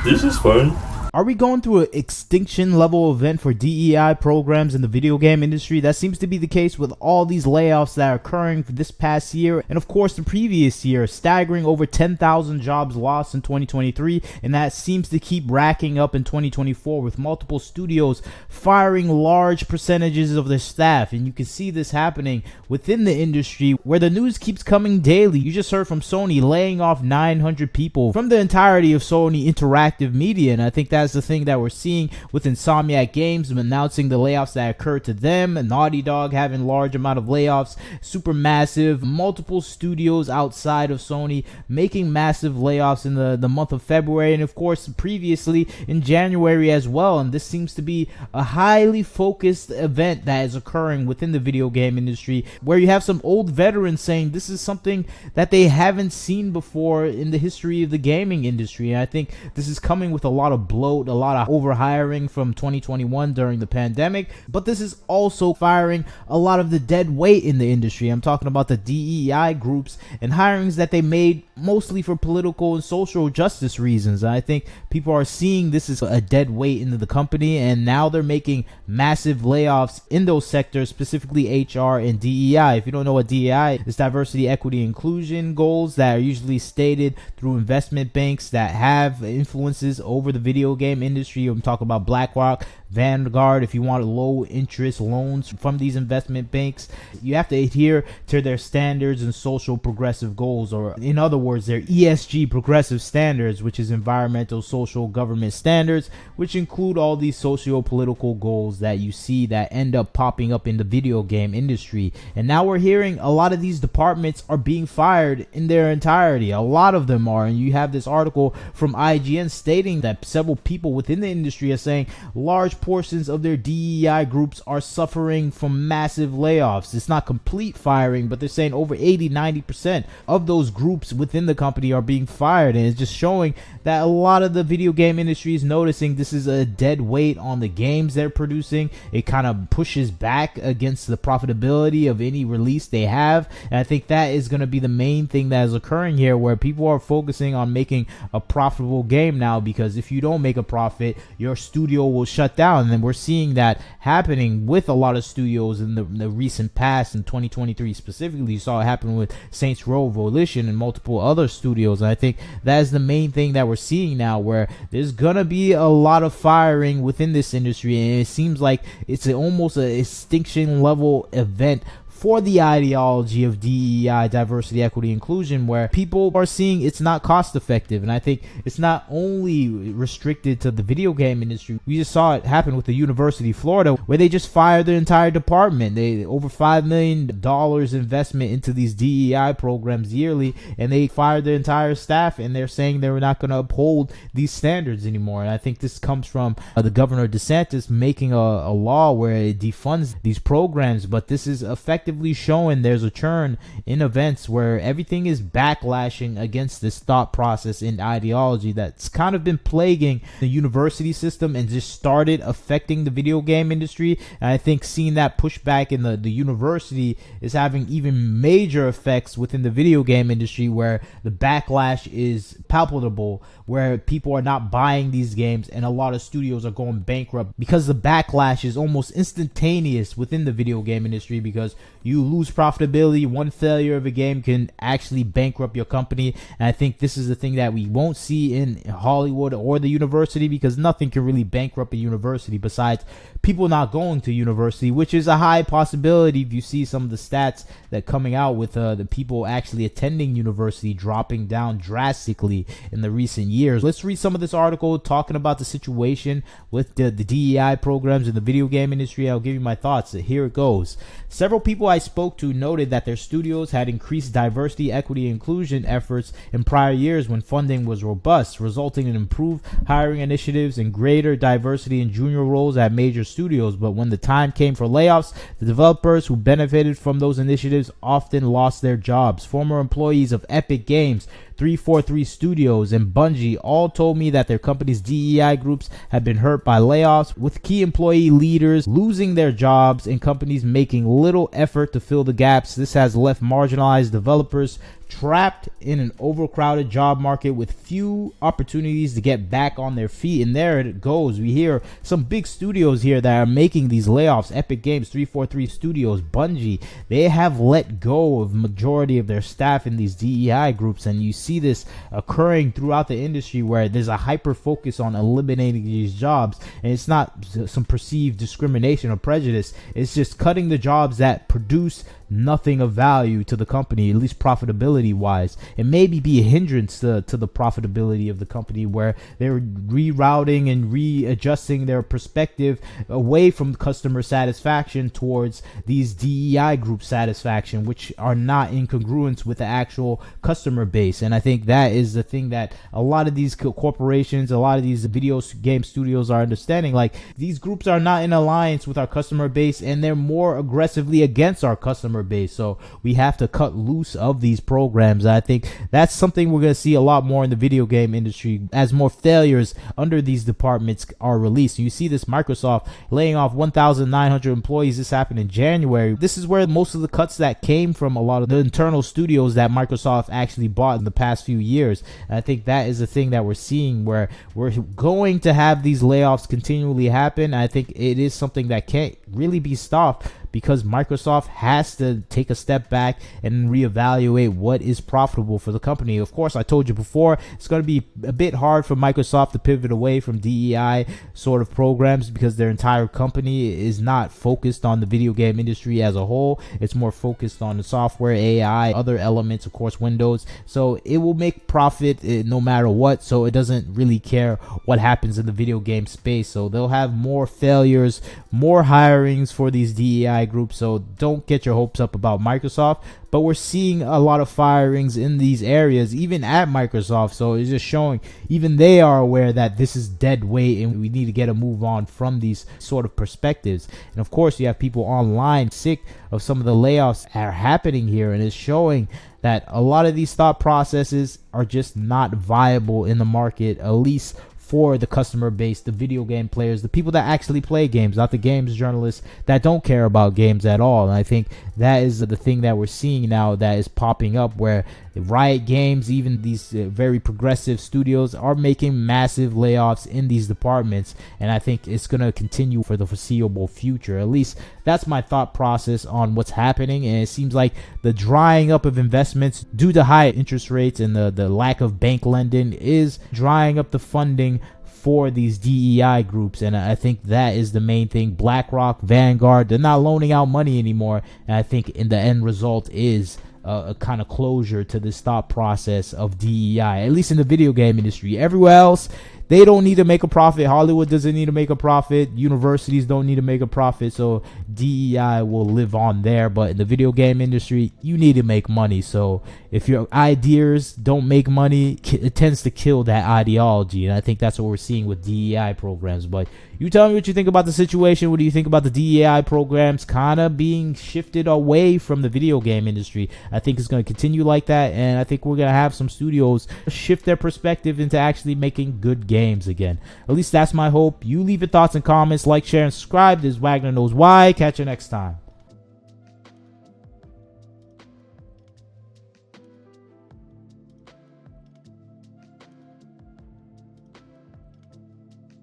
This is fun. Are we going through an extinction level event for DEI programs in the video game industry? That seems to be the case with all these layoffs that are occurring for this past year and of course the previous year, staggering over 10,000 jobs lost in 2023, and that seems to keep racking up in 2024 with multiple studios firing large percentages of their staff. And you can see this happening within the industry where the news keeps coming daily. You just heard from Sony laying off 900 people from the entirety of Sony Interactive Media, and I think that's the thing that we're seeing with Insomniac Games announcing the layoffs that occurred to them, and Naughty Dog having large amount of layoffs, supermassive, multiple studios outside of Sony making massive layoffs in the month of February, and of course previously in January as well. And this seems to be a highly focused event that is occurring within the video game industry, where you have some old veterans saying this is something that they haven't seen before in the history of the gaming industry. And I think this is coming with a lot of bloat, a lot of overhiring from 2021 during the pandemic, but this is also firing a lot of the dead weight in the industry. I'm talking about the DEI groups and hirings that they made mostly for political and social justice reasons. And I think people are seeing this as a dead weight into the company, and now they're making massive layoffs in those sectors, specifically HR and DEI. If you don't know what DEI is, diversity, equity, inclusion goals that are usually stated through investment banks that have influences over the video game industry. I'm talking about BlackRock, Vanguard. If you want low interest loans from these investment banks, you have to adhere to their standards and social progressive goals, or in other words, their ESG progressive standards, which is environmental, social, government standards, which include all these socio-political goals that you see that end up popping up in the video game industry. And now we're hearing a lot of these departments are being fired in their entirety. A lot of them are, and you have this article from IGN stating that several people within the industry are saying large portions of their DEI groups are suffering from massive layoffs. It's not complete firing, but they're saying over 80-90% of those groups within the company are being fired. And it's just showing that a lot of the video game industry is noticing this is a dead weight on the games they're producing. It kind of pushes back against the profitability of any release they have, and I think that is going to be the main thing that is occurring here, where people are focusing on making a profitable game now, because if you don't make a profit, your studio will shut down. And then we're seeing that happening with a lot of studios in the recent past. In 2023 specifically, you saw it happen with Saints Row, Volition, and multiple other studios. And I think that is the main thing that we're seeing now, where there's gonna be a lot of firing within this industry, and it seems like it's almost an extinction level event for the ideology of DEI, diversity, equity, inclusion, where people are seeing it's not cost effective. And I think it's not only restricted to the video game industry. We just saw it happen with the University of Florida, where they just fired their entire department. They over $5 million investment into these DEI programs yearly, and they fired their entire staff, and they're saying they're not going to uphold these standards anymore. And I think this comes from the Governor DeSantis making a law where it defunds these programs, but this is effective showing there's a churn in events where everything is backlashing against this thought process and ideology that's kind of been plaguing the university system and just started affecting the video game industry. And I think seeing that pushback in the university is having even major effects within the video game industry, where the backlash is palpable, where people are not buying these games and a lot of studios are going bankrupt because the backlash is almost instantaneous within the video game industry, because you lose profitability. One failure of a game can actually bankrupt your company. And I think this is the thing that we won't see in Hollywood or the university, because nothing can really bankrupt a university besides people not going to university, which is a high possibility if you see some of the stats that coming out with the people actually attending university dropping down drastically in the recent years. Let's read some of this article talking about the situation with the DEI programs in the video game industry. I'll give you my thoughts. Here it goes. Several people I spoke to noted that their studios had increased diversity, equity, and inclusion efforts in prior years when funding was robust, resulting in improved hiring initiatives and greater diversity in junior roles at major studios. But when the time came for layoffs, the developers who benefited from those initiatives often lost their jobs. Former employees of Epic Games, 343 Studios, and Bungie all told me that their company's DEI groups have been hurt by layoffs, with key employee leaders losing their jobs and companies making little effort to fill the gaps. This has left marginalized developers trapped in an overcrowded job market with few opportunities to get back on their feet. And there it goes. We hear some big studios here that are making these layoffs. Epic Games, 343 Studios, Bungie, they have let go of majority of their staff in these DEI groups, and you see this occurring throughout the industry where there's a hyper focus on eliminating these jobs, and it's not some perceived discrimination or prejudice. It's just cutting the jobs that produce nothing of value to the company, at least profitability wise. It maybe be a hindrance to the profitability of the company, where they're rerouting and readjusting their perspective away from customer satisfaction towards these DEI group satisfaction, which are not in congruence with the actual customer base. And I think that is the thing that a lot of these corporations, a lot of these video game studios are understanding. Like, these groups are not in alliance with our customer base, and they're more aggressively against our customer base. So we have to cut loose of these programs. I think that's something we're going to see a lot more in the video game industry as more failures under these departments are released. You see this Microsoft laying off 1,900 employees. This happened in January. This is where most of the cuts that came from a lot of the internal studios that Microsoft actually bought in the past few years. And I think that is the thing that we're seeing, where we're going to have these layoffs continually happen. I think it is something that can't really be stopped, because Microsoft has to take a step back and reevaluate what is profitable for the company. Of course, I told you before, it's going to be a bit hard for Microsoft to pivot away from DEI sort of programs, because their entire company is not focused on the video game industry as a whole. It's more focused on the software, AI, other elements, of course, Windows. So it will make profit no matter what. So it doesn't really care what happens in the video game space. So they'll have more failures, more hirings for these DEI groups. So don't get your hopes up about Microsoft, but we're seeing a lot of firings in these areas, even at Microsoft. So it's just showing even they are aware that this is dead weight and we need to get a move on from these sort of perspectives. And of course, you have people online sick of some of the layoffs that are happening here, and it's showing that a lot of these thought processes are just not viable in the market, at least for the customer base, the video game players, the people that actually play games, not the games journalists that don't care about games at all. And I think that is the thing that we're seeing now that is popping up, where Riot Games, even these very progressive studios, are making massive layoffs in these departments. And I think it's going to continue for the foreseeable future. At least that's my thought process on what's happening. And it seems like the drying up of investments due to high interest rates and the lack of bank lending is drying up the funding for these DEI groups. And I think that is the main thing. BlackRock, Vanguard, they're not loaning out money anymore. And I think in the end result is a kind of closure to this thought process of DEI, at least in the video game industry. Everywhere else, they don't need to make a profit. Hollywood doesn't need to make a profit. Universities don't need to make a profit. So DEI will live on there. But in the video game industry, you need to make money. So if your ideas don't make money, it tends to kill that ideology. And I think that's what we're seeing with DEI programs. But you tell me what you think about the situation. What do you think about the DEI programs kind of being shifted away from the video game industry? I think it's going to continue like that. And I think we're going to have some studios shift their perspective into actually making good games again. At least that's my hope. You leave your thoughts and comments, like, share, and subscribe. This is Wagner Knows Why. Catch you next time.